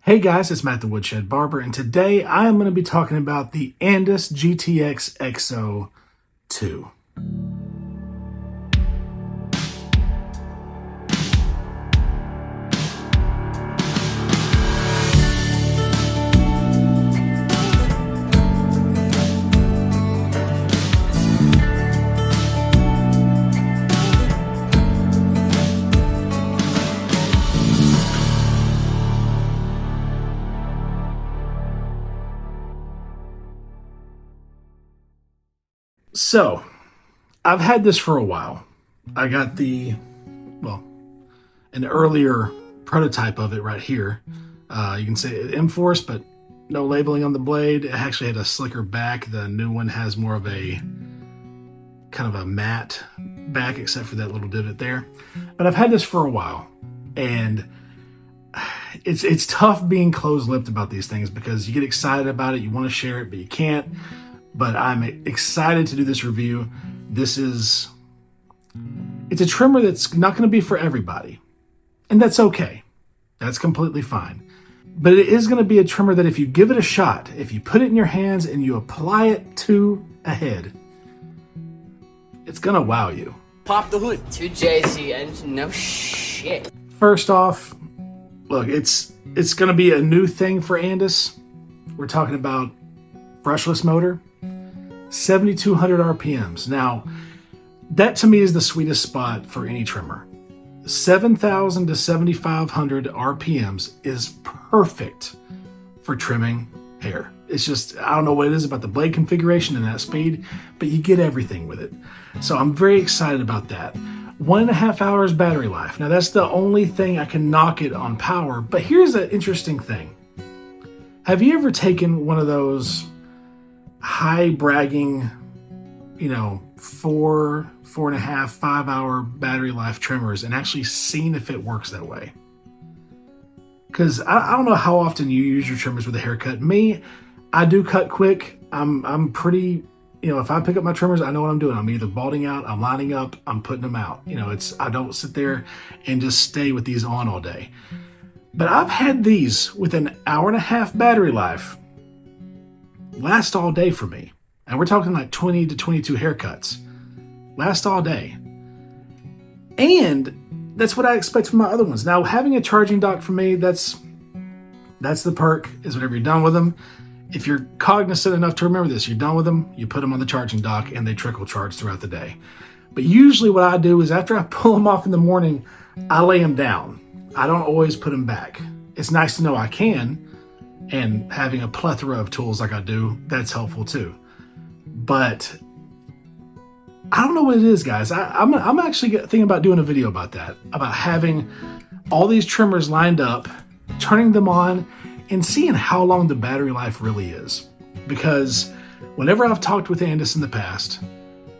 Hey guys, it's Matt the Woodshed Barber, and today I am going to be talking about the Andis GTX EXO 2. So, I've had this for a while. I got an earlier prototype of it right here. You can say M-Force, but no labeling on the blade. It actually had a slicker back. The new one has more of a kind of a matte back, except for that little divot there. But I've had this for a while, and it's tough being closed-lipped about these things because you get excited about it, you want to share it, but you can't. But I'm excited to do this review. It's a trimmer that's not going to be for everybody, and that's okay. That's completely fine. But it is going to be a trimmer that if you give it a shot, if you put it in your hands and you apply it to a head, it's going to wow you. Pop the hood. 2JZ engine, no shit. First off, look, it's going to be a new thing for Andis. We're talking about brushless motor. 7,200 RPMs. Now, that to me is the sweetest spot for any trimmer. 7,000 to 7,500 RPMs is perfect for trimming hair. It's just, I don't know what it is about the blade configuration and that speed, but you get everything with it. So I'm very excited about that. 1.5 hours battery life. Now that's the only thing I can knock it on power, but here's an interesting thing. Have you ever taken one of those high bragging, 4.5, 5 hour battery life trimmers and actually seen if it works that way? Because I don't know how often you use your trimmers with a haircut. Me, I do cut quick. I'm pretty, if I pick up my trimmers, I know what I'm doing. I'm either balding out, I'm lining up, I'm putting them out. I don't sit there and just stay with these on all day. But I've had these with an 1.5 hour battery life last all day for me. And we're talking like 20 to 22 haircuts. Last all day. And that's what I expect from my other ones. Now, having a charging dock for me, that's the perk, is whenever you're done with them. If you're cognizant enough to remember this, you're done with them, you put them on the charging dock, and they trickle charge throughout the day. But usually what I do is after I pull them off in the morning, I lay them down. I don't always put them back. It's nice to know I can, and having a plethora of tools like I do, that's helpful too. But I don't know what it is, guys. I'm actually thinking about doing a video about that, about having all these trimmers lined up, turning them on, and seeing how long the battery life really is. Because whenever I've talked with Andis in the past,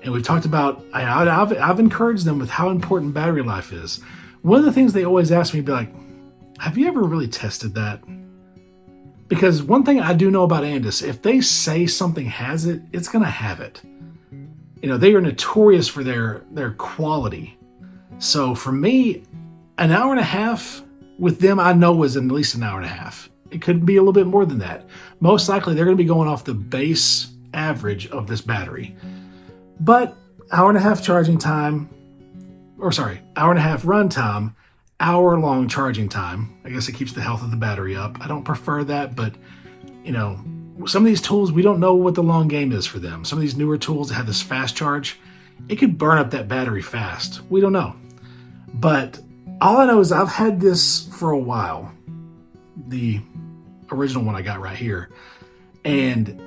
and we've talked about, I've encouraged them with how important battery life is. One of the things they always ask me, be like, have you ever really tested that? Because one thing I do know about Andis, if they say something has it, it's going to have it. They are notorious for their quality. So for me, 1.5 hours with them, I know was at least 1.5 hours. It could be a little bit more than that. Most likely, they're going to be going off the base average of this battery. But 1.5 hours charging time, 1.5 hours run time, hour-long charging time. I guess it keeps the health of the battery up. I don't prefer that, but, some of these tools, we don't know what the long game is for them. Some of these newer tools that have this fast charge, it could burn up that battery fast. We don't know. But all I know is I've had this for a while, the original one I got right here. And,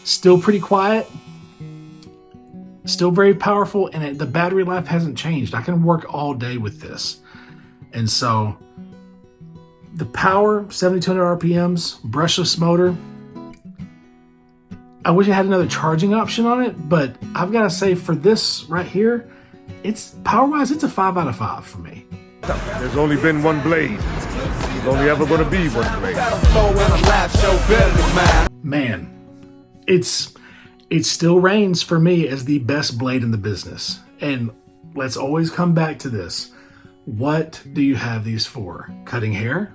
still pretty quiet, still very powerful, and the battery life hasn't changed. I can work all day with this. And so the power, 7,200 RPMs, brushless motor. I wish I had another charging option on it, but I've got to say for this right here, it's power-wise, it's a 5 out of 5 for me. There's only been one blade. There's only ever going to be one blade. Man, it still reigns for me as the best blade in the business. And let's always come back to this. What do you have these for? Cutting hair?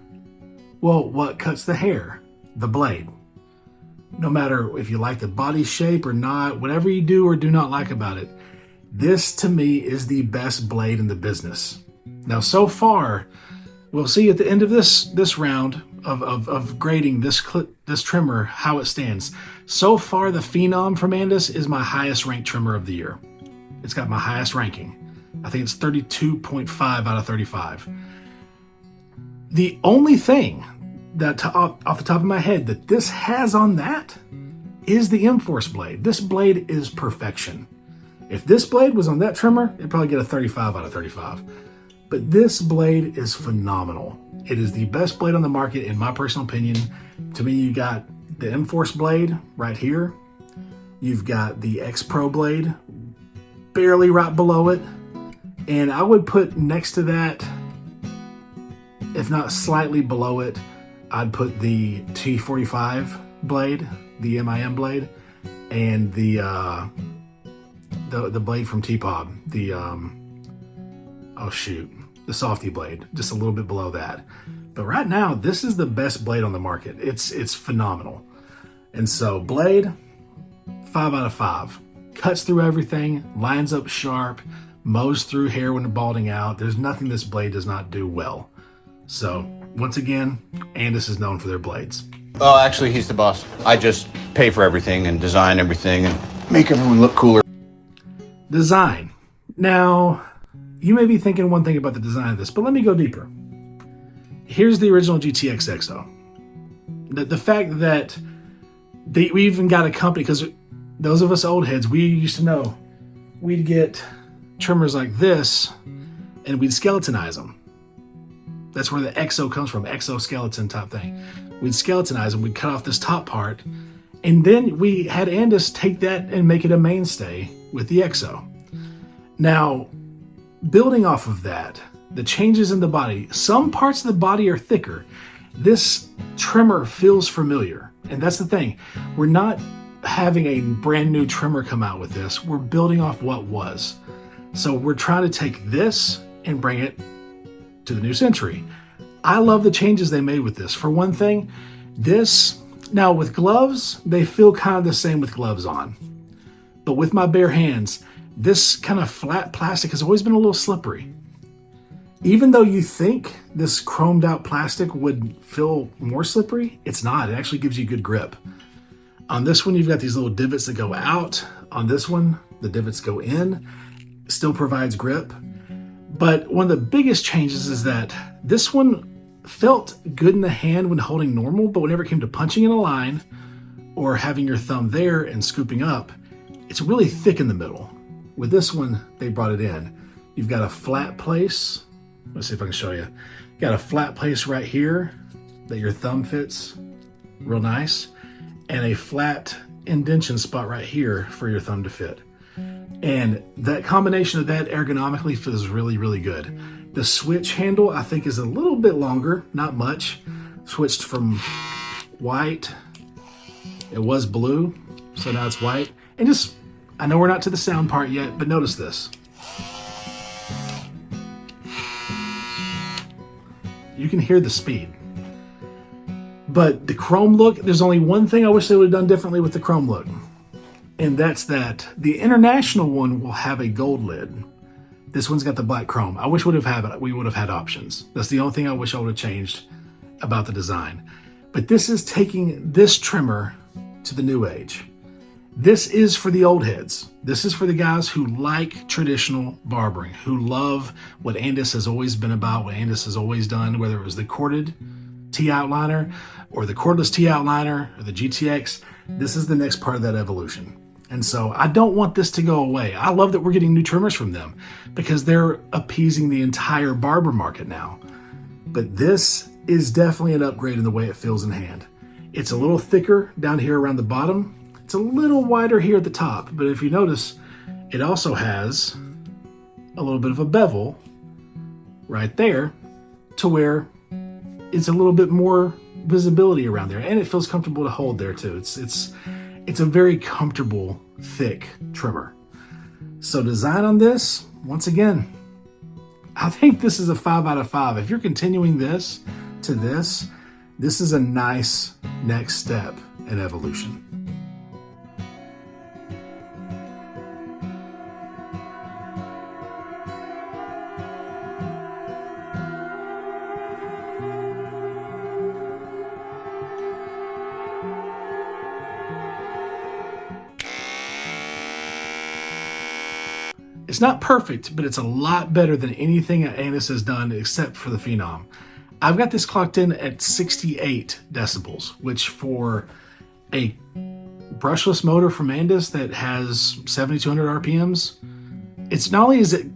Well, what cuts the hair? The blade. No matter if you like the body shape or not, whatever you do or do not like about it, this to me is the best blade in the business. Now, so far, we'll see at the end of this round of grading this trimmer how it stands. So far, the Phenom from Andis is my highest ranked trimmer of the year. It's got my highest ranking. I think it's 32.5 out of 35. The only thing that off the top of my head that this has on that is the M-Force blade. This blade is perfection. If this blade was on that trimmer, it'd probably get a 35 out of 35. But this blade is phenomenal. It is the best blade on the market, in my personal opinion. To me, you got the M-Force blade right here. You've got the X Pro blade barely right below it. And I would put next to that, if not slightly below it, I'd put the T45 blade, the MIM blade, and the blade from T-Pop, the Softy blade, just a little bit below that. But right now, this is the best blade on the market. It's phenomenal. And so blade, 5 out of 5. Cuts through everything, lines up sharp, mows through hair when balding out. There's nothing this blade does not do well. So once again, Andis is known for their blades. Oh, actually, he's the boss. I just pay for everything and design everything and make everyone look cooler. Design. Now, you may be thinking one thing about the design of this, but let me go deeper. Here's the original GTX EXO. The fact that we even got a company, because those of us old heads, we used to know we'd get trimmers like this and we'd skeletonize them. That's where the EXO comes from, exoskeleton type thing. We'd skeletonize them, we'd cut off this top part, and then we had Andis take that and make it a mainstay with the EXO. Now, building off of that, the changes in the body, some parts of the body are thicker. This trimmer feels familiar, and that's the thing. We're not having a brand new trimmer come out with this. We're building off what was. So we're trying to take this and bring it to the new century. I love the changes they made with this. For one thing, this, now with gloves, they feel kind of the same with gloves on. But with my bare hands, this kind of flat plastic has always been a little slippery. Even though you think this chromed out plastic would feel more slippery, it's not. It actually gives you good grip. On this one, you've got these little divots that go out. On this one, the divots go in. Still provides grip. But one of the biggest changes is that this one felt good in the hand when holding normal, but whenever it came to punching in a line or having your thumb there and scooping up, it's really thick in the middle. With this one, they brought it in. You've got a flat place. Let's see if I can show you. You got a flat place right here that your thumb fits real nice, and a flat indentation spot right here for your thumb to fit. And that combination of that ergonomically feels really, really good. The switch handle, I think, is a little bit longer, not much. Switched from white, it was blue, so now it's white. And just, I know we're not to the sound part yet, but notice this. You can hear the speed. But the chrome look, there's only one thing I wish they would have done differently with the chrome look. And that's that the international one will have a gold lid. This one's got the black chrome. I wish we would have had options. That's the only thing I wish I would have changed about the design. But this is taking this trimmer to the new age. This is for the old heads. This is for the guys who like traditional barbering, who love what Andis has always been about, what Andis has always done, whether it was the corded T-outliner or the cordless T-outliner or the GTX. This is the next part of that evolution. And so I don't want this to go away. I love that we're getting new trimmers from them because they're appeasing the entire barber market now. But this is definitely an upgrade in the way it feels in hand. It's a little thicker down here around the bottom. It's a little wider here at the top. But if you notice, it also has a little bit of a bevel right there to where it's a little bit more visibility around there. And it feels comfortable to hold there too. It's a very comfortable, thick trimmer. So design on this, once again, I think this is a 5 out of 5. If you're continuing this to this, This is a nice next step in evolution. It's not perfect, but it's a lot better than anything Andis has done except for the Phenom. I've got this clocked in at 68 decibels, which for a brushless motor from Andis that has 7,200 RPMs, it's not only is it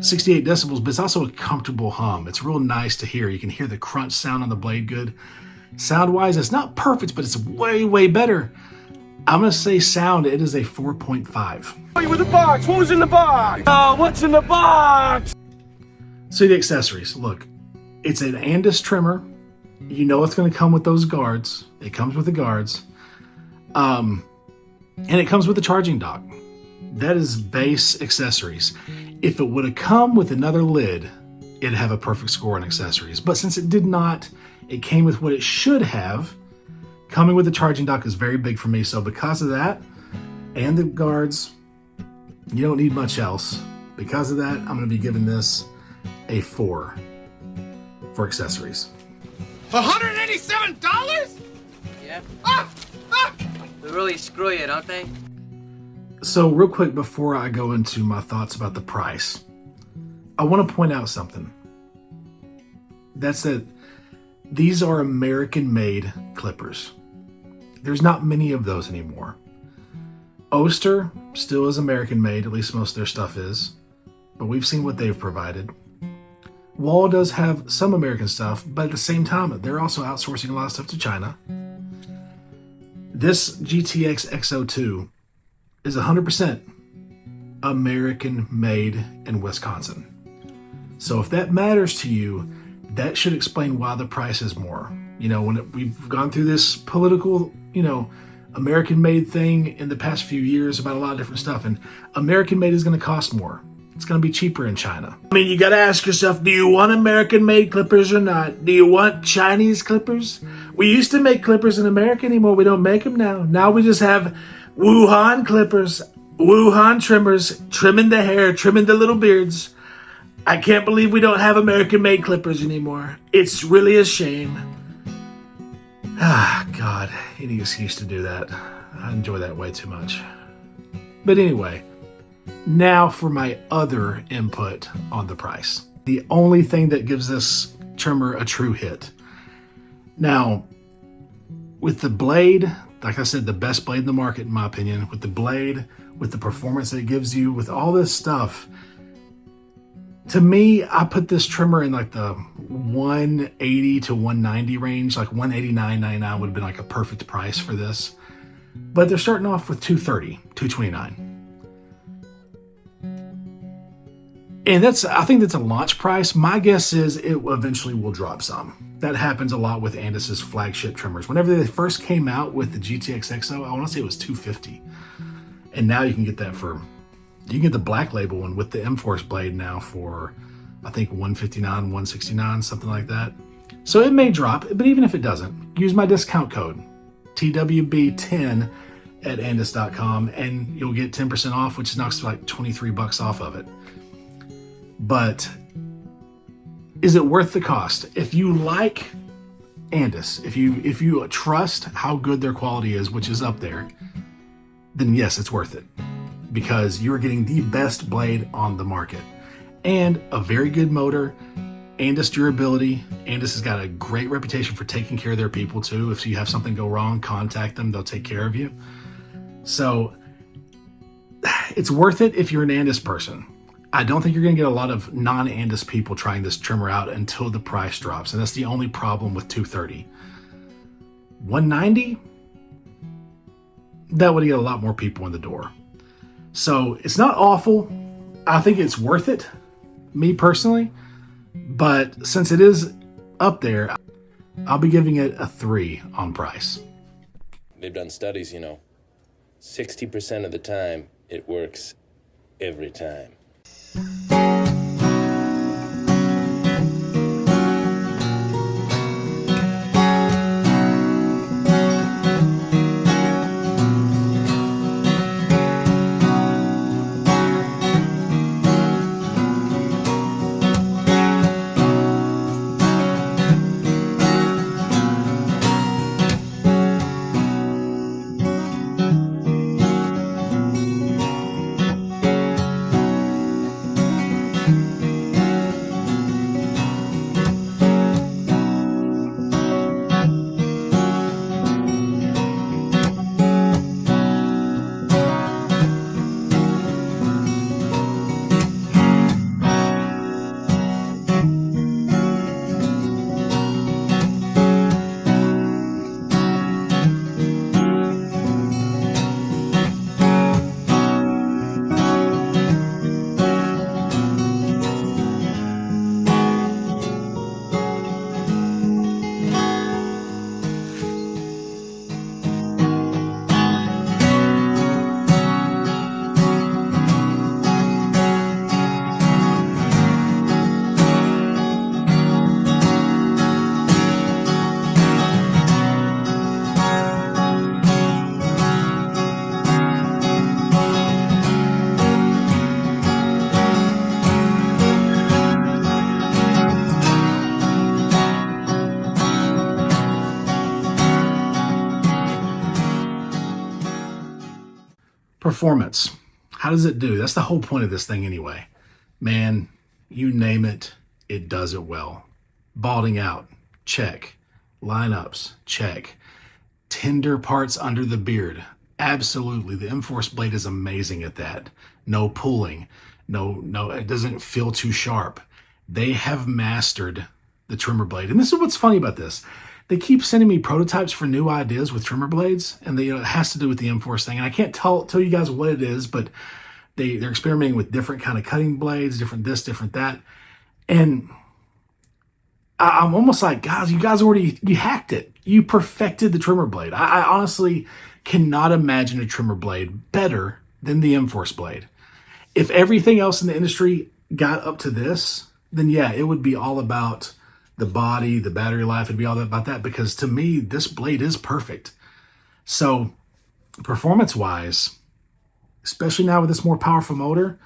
68 decibels, but it's also a comfortable hum. It's real nice to hear. You can hear the crunch sound on the blade good. Sound-wise, it's not perfect, but it's way, way better. I'm going to say sound, it is a 4.5. Hey, with the box! What was in the box? Oh, what's in the box? So the accessories, look, it's an Andis trimmer. You know it's going to come with those guards. It comes with the guards. And it comes with a charging dock. That is base accessories. If it would have come with another lid, it'd have a perfect score on accessories. But since it did not, it came with what it should have. Coming with the charging dock is very big for me. So because of that and the guards, you don't need much else. Because of that, I'm going to be giving this a 4 for accessories. $187? Yeah. They really screw you, don't they? So real quick before I go into my thoughts about the price, I want to point out something. That's that these are American-made clippers. There's not many of those anymore. Oster still is American-made, at least most of their stuff is, but we've seen what they've provided. Wall does have some American stuff, but at the same time, they're also outsourcing a lot of stuff to China. This GTX EXO 2 is 100% American-made in Wisconsin. So if that matters to you, that should explain why the price is more. You know, we've gone through this political, American-made thing in the past few years about a lot of different stuff, and American-made is going to cost more. It's going to be cheaper in China. I mean, you got to ask yourself, do you want American-made clippers or not? Do you want Chinese clippers? We used to make clippers in America anymore. We don't make them now. Now we just have Wuhan clippers, Wuhan trimmers, trimming the hair, trimming the little beards. I can't believe we don't have American-made clippers anymore. It's really a shame. Ah, God, any excuse to do that. I enjoy that way too much. But anyway, now for my other input on the price. The only thing that gives this trimmer a true hit. Now, with the blade, like I said, the best blade in the market, in my opinion, with the blade, with the performance that it gives you, with all this stuff, to me, I put this trimmer in like the 180 to 190 range. Like $189.99 would have been like a perfect price for this. But they're starting off with $230, $229. And I think that's a launch price. My guess is it eventually will drop some. That happens a lot with Andis's flagship trimmers. Whenever they first came out with the GTX EXO, I want to say it was $250. And now you can get that you can get the black label one with the M-Force blade now for, I think, $159, $169, something like that. So it may drop, but even if it doesn't, use my discount code, TWB10 at Andis.com, and you'll get 10% off, which knocks like $23 off of it. But is it worth the cost? If you like Andis, if you trust how good their quality is, which is up there, then yes, it's worth it. Because you're getting the best blade on the market and a very good motor, Andis durability. Andis has got a great reputation for taking care of their people too. If you have something go wrong, contact them, they'll take care of you. So it's worth it if you're an Andis person. I don't think you're going to get a lot of non-Andis people trying this trimmer out until the price drops. And that's the only problem with $230. $190, that would get a lot more people in the door. So it's not awful. I think it's worth it, me personally. But since it is up there, I'll be giving it a 3 on price. They've done studies, 60% of the time, it works every time. Performance. How does it do? That's the whole point of this thing anyway. Man, you name it, it does it well. Balding out, check. Lineups, check. Tender parts under the beard, absolutely. The M-Force blade is amazing at that. No pulling, no, it doesn't feel too sharp. They have mastered the trimmer blade. And this is what's funny about this. They keep sending me prototypes for new ideas with trimmer blades, and it has to do with the M-Force thing. And I can't tell you guys what it is, but they're experimenting with different kind of cutting blades, different this, different that. And I'm almost like, guys, you hacked it. You perfected the trimmer blade. I honestly cannot imagine a trimmer blade better than the M-Force blade. If everything else in the industry got up to this, then yeah, it would be all about the body, the battery life. It'd be all about that, because to me, this blade is perfect. So performance-wise, especially now with this more powerful motor,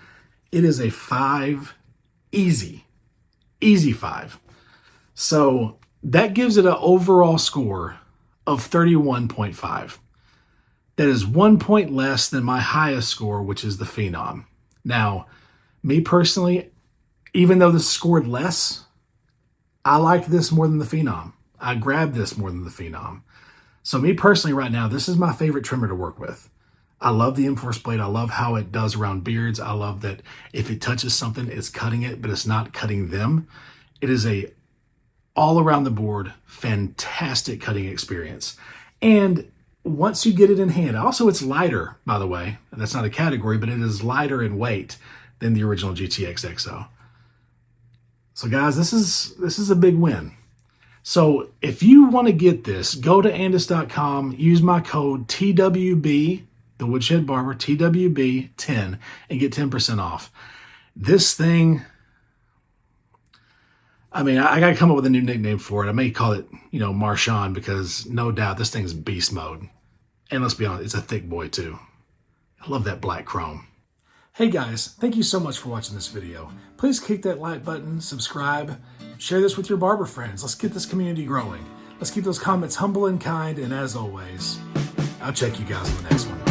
it is a 5, easy 5. So that gives it an overall score of 31.5. That is 1 point less than my highest score, which is the Phenom. Now, me personally, even though this scored less, I liked this more than the Phenom. I grabbed this more than the Phenom. So me personally right now, this is my favorite trimmer to work with. I love the M-Force blade. I love how it does around beards. I love that if it touches something, it's cutting it, but it's not cutting them. It is a all around the board, fantastic cutting experience. And once you get it in hand, also it's lighter, by the way. That's not a category, but it is lighter in weight than the original GTX EXO. So guys, this is a big win. So if you want to get this, go to andis.com, use my code TWB, the Woodshed Barber, TWB10, and get 10% off. This thing, I mean, I got to come up with a new nickname for it. I may call it, Marshawn, because no doubt this thing's beast mode. And let's be honest, it's a thick boy too. I love that black chrome. Hey guys, thank you so much for watching this video. Please click that like button, subscribe, share this with your barber friends. Let's get this community growing. Let's keep those comments humble and kind, and as always, I'll check you guys in the next one.